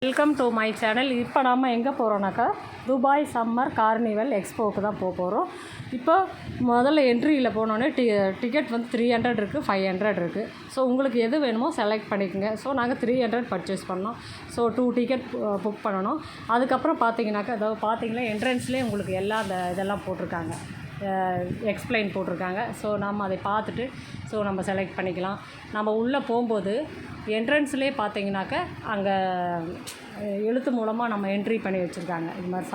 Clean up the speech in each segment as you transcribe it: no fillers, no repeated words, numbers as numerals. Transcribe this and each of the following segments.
Welcome to my channel. இப்போ நாம் எங்கே போகிறோன்னாக்கா துபாய் சம்மர் கார்னிவல் எக்ஸ்போவுக்கு தான் போகிறோம். இப்போ முதல்ல என்ட்ரியில் போனோடனே டிக்கெட் வந்து 300 இருக்குது, 500 இருக்குது. ஸோ உங்களுக்கு எது வேணுமோ செலக்ட் பண்ணிக்கோங்க. ஸோ நாங்கள் 300 பர்ச்சேஸ் பண்ணோம். ஸோ 2 டிக்கெட் புக் பண்ணணும். அதுக்கப்புறம் பார்த்தீங்கன்னாக்கா அதாவது பார்த்தீங்கன்னா என்ட்ரன்ஸ்லேயே உங்களுக்கு எல்லா இதெல்லாம் போட்டிருக்காங்க, எக்ஸ்பிளைன் போட்டிருக்காங்க. ஸோ நம்ம அதை பார்த்துட்டு நம்ம செலக்ட் பண்ணிக்கலாம். நம்ம உள்ளே போகும்போது என்ட்ரன்ஸ்லேயே பார்த்தீங்கன்னாக்கா அங்கே எழுத்து மூலமாக நம்ம என்ட்ரி பண்ணி வச்சுருக்காங்க. இது மாதிரி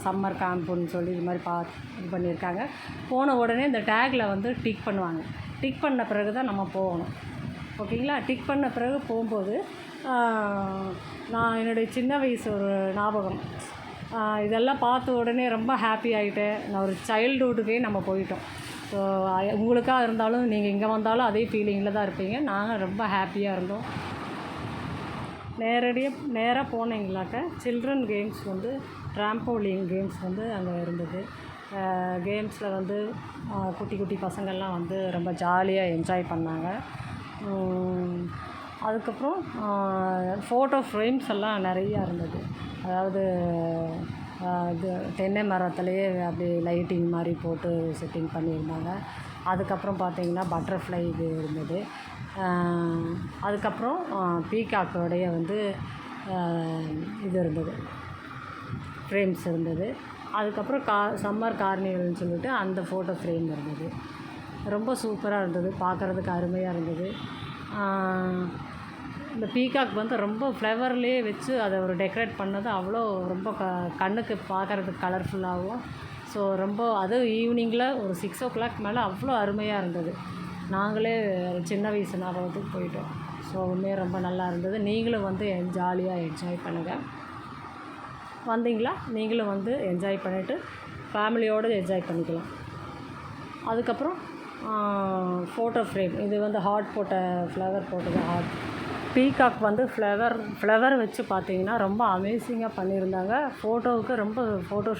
சம்மர் கேம்ப்புன்னு சொல்லி இது மாதிரி இது பண்ணியிருக்காங்க. போன உடனே இந்த டேக்கில் வந்து டிக் பண்ணுவாங்க. டிக் பண்ண பிறகு தான் நம்ம போகணும். ஓகேங்களா? டிக் பண்ண பிறகு போகும்போது நான் என்னுடைய சின்ன வயசு ஒரு ஞாபகம், இதெல்லாம் பார்த்த உடனே ரொம்ப ஹாப்பி ஆகிட்டேன். நான் ஒரு சைல்டுஹுட்டுக்கே நம்ம போயிட்டோம். ஸோ உங்களுக்காக இருந்தாலும் நீங்கள் இங்கே வந்தாலும் அதே ஃபீலிங்கில் தான் இருப்பீங்க. நாங்கள் ரொம்ப ஹாப்பியாக இருந்தோம். நேராக போனீங்களாக்க சில்ட்ரன் கேம்ஸ் வந்து ட்ராம்போலின் கேம்ஸ் வந்து அங்கே இருந்தது. கேம்ஸில் வந்து குட்டி குட்டி பசங்கள்லாம் வந்து ரொம்ப ஜாலியாக என்ஜாய் பண்ணாங்க. அதுக்கப்புறம் ஃபோட்டோ ஃப்ரேம்ஸ் எல்லாம் நிறையா இருந்தது. அதாவது இது தென்னை மரத்துலேயே அப்படி லைட்டிங் மாதிரி போட்டு செட்டிங் பண்ணியிருந்தாங்க. அதுக்கப்புறம் பார்த்திங்கன்னா பட்டர்ஃப்ளை இது இருந்தது. அதுக்கப்புறம் பீகாக்கோடைய வந்து இது இருந்தது, ஃப்ரேம்ஸ் இருந்தது. அதுக்கப்புறம் சம்மர் கார்னிவல்னு சொல்லிட்டு அந்த ஃபோட்டோ ஃப்ரேம் இருந்தது. ரொம்ப சூப்பராக இருந்தது, பார்க்குறதுக்கு அருமையாக இருந்தது. இந்த பீகாக் வந்து ரொம்ப ஃப்ளவர்லேயே வச்சு அதை ஒரு டெக்கரேட் பண்ணது அவ்வளோ ரொம்ப கண்ணுக்கு பார்க்குறதுக்கு கலர்ஃபுல்லாகவும். ஸோ ரொம்ப அதுவும் ஈவினிங்கில் ஒரு 6 o'clock மேலே அவ்வளோ அருமையாக இருந்தது. நாங்களே சின்ன வயசு ஞாபகத்துக்கு போயிட்டோம். ஸோ உண்மையாக ரொம்ப நல்லா இருந்தது. நீங்களும் வந்து ஜாலியாக என்ஜாய் பண்ணுங்கள். வந்தீங்களா? நீங்களும் வந்து என்ஜாய் பண்ணிவிட்டு ஃபேமிலியோடு என்ஜாய் பண்ணிக்கலாம். அதுக்கப்புறம் ஃபோட்டோ ஃப்ரேம் இது வந்து ஹார்ட் போட்ட ஃப்ளவர் போட்டது. பீகாக் வந்து ஃப்ளவர் வச்சு பார்த்தீங்கன்னா ரொம்ப அமேசிங்காக பண்ணியிருந்தாங்க. ஃபோட்டோவுக்கு ரொம்ப ஃபோட்டோ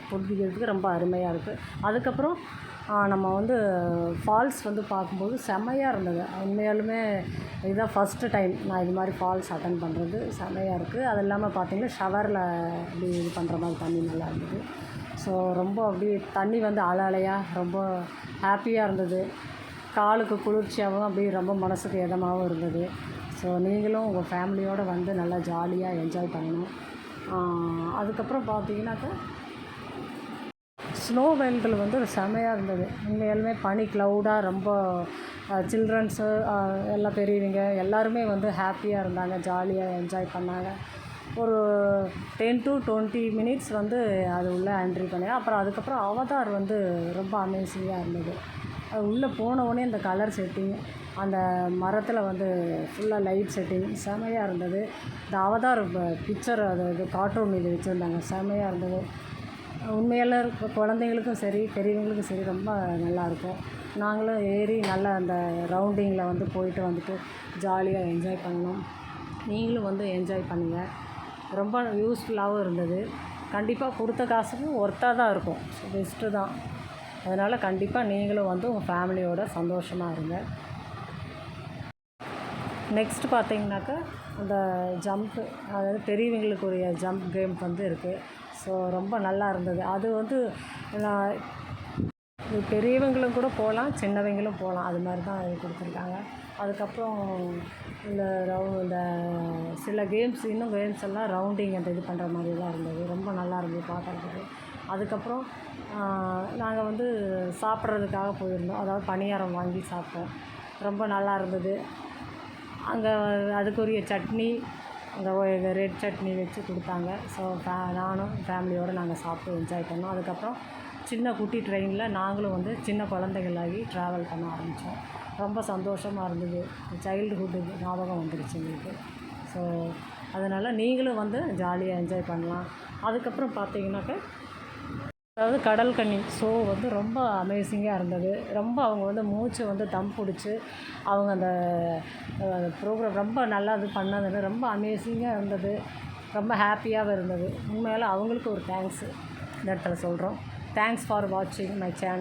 பிடிக்கிறதுக்கு ரொம்ப அருமையாக இருக்குது. அதுக்கப்புறம் நம்ம வந்து ஃபால்ஸ் வந்து பார்க்கும்போது செம்மையாக இருந்தது. உண்மையாலுமே இதுதான் ஃபஸ்ட்டு டைம் நான் இது மாதிரி ஃபால்ஸ் அட்டன் பண்ணுறது. செம்மையாக இருக்குது. அது இல்லாமல் பார்த்திங்கன்னா ஷவரில் அப்படி இது பண்ணுற மாதிரி தண்ணி நல்லா இருந்தது. ஸோ ரொம்ப அப்படியே தண்ணி வந்து அலையாக ரொம்ப ஹாப்பியாக இருந்தது. காலுக்கு குளிர்ச்சியாகவும் அப்படியே ரொம்ப மனசுக்கு இதமாகவும் இருந்தது. ஸோ நீங்களும் உங்கள் ஃபேமிலியோடு வந்து நல்லா ஜாலியாக என்ஜாய் பண்ணணும். அதுக்கப்புறம் பார்த்தீங்கன்னாக்கா ஸ்னோ வேல்டில் வந்து செமையாக இருந்தது. உண்மையாலுமே பனி க்ளவுடாக ரொம்ப சில்ட்ரன்ஸு எல்லாம் பெரியவங்க எல்லாருமே வந்து ஹாப்பியாக இருந்தாங்க, ஜாலியாக என்ஜாய் பண்ணாங்க. ஒரு 10 to 20 minutes வந்து அது உள்ளே என்ட்ரி பண்ணேன். அதுக்கப்புறம் அவதார் வந்து ரொம்ப அமேசிங்காக இருந்தது. அது உள்ளே போனவுடனே இந்த கலர் செட்டிங், அந்த மரத்தில் வந்து ஃபுல்லாக லைட் செட்டிங் செமையாக இருந்தது. இந்த அவதார் பிக்சர் இது கார்ட்டூன் இது வச்சுருந்தாங்க, செமையாக இருந்தது. உண்மையில் குழந்தைங்களுக்கும் சரி பெரியவங்களுக்கும் சரி ரொம்ப நல்லாயிருக்கும். நாங்களும் ஏறி நல்லா அந்த ரவுண்டிங்கில் வந்து போயிட்டு வந்துட்டு ஜாலியாக என்ஜாய் பண்ணோம். நீங்களும் வந்து என்ஜாய் பண்ணுங்கள். ரொம்ப யூஸ்ஃபுல்லாகவும் இருந்தது. கண்டிப்பாக கொடுத்த காசுக்கு ஒர்த்தாக தான் இருக்கும், பெஸ்ட்டு தான். அதனால் கண்டிப்பாக நீங்களும் வந்து உங்கள் ஃபேமிலியோட சந்தோஷமாக இருங்க. நெக்ஸ்ட்டு பார்த்தீங்கன்னாக்கா அந்த ஜம்ப்பு, அதாவது பெரியவங்களுக்குரிய ஜம்ப் கேம் வந்து இருக்குது. ஸோ ரொம்ப நல்லா இருந்தது. அது வந்து பெரியவங்களும் கூட போகலாம், சின்னவங்களும் போகலாம், அது மாதிரி தான் இது கொடுத்துருக்காங்க. அதுக்கப்புறம் இந்த சில கேம்ஸ் எல்லாம் ரவுண்டிங் அந்த இது பண்ணுற மாதிரி தான் இருந்தது. ரொம்ப நல்லா இருந்தது பார்க்குறதுக்கு. அதுக்கப்புறம் நாங்கள் வந்து சாப்பிட்றதுக்காக போயிருந்தோம். அதாவது பணியாரம் வாங்கி சாப்பிட்டோம். ரொம்ப நல்லா இருந்தது. அங்கே அதுக்குரிய சட்னி, அங்கே ரெட் சட்னி வச்சு கொடுத்தாங்க. ஸோ நானும் ஃபேமிலியோடு நாங்கள் சாப்பிட்டு என்ஜாய் பண்ணோம். அதுக்கப்புறம் சின்ன குட்டி ட்ரெயினில் நாங்களும் வந்து சின்ன குழந்தைகளாகி ட்ராவல் பண்ண ஆரம்பித்தோம். ரொம்ப சந்தோஷமாக இருந்தது. சைல்டுஹுட்டு ஞாபகம் வந்துடுச்சு எங்களுக்கு. ஸோ அதனால் நீங்களும் வந்து ஜாலியாக என்ஜாய் பண்ணலாம். அதுக்கப்புறம் பார்த்தீங்கன்னாக்கா அதாவது கடல் கன்னி ஷோ வந்து ரொம்ப அமேசிங்காக இருந்தது. ரொம்ப அவங்க வந்து மூச்சை வந்து தம் பிடிச்சி அவங்க அந்த ப்ரோக்ராம் ரொம்ப நல்லா இது பண்ணது ரொம்ப அமேசிங்காக இருந்தது. ரொம்ப ஹாப்பியாகவும் இருந்தது. உண்மையால் அவங்களுக்கு ஒரு தேங்க்ஸு இந்த இடத்துல சொல்கிறோம். தேங்க்ஸ் ஃபார் வாட்சிங் மை சேனல்.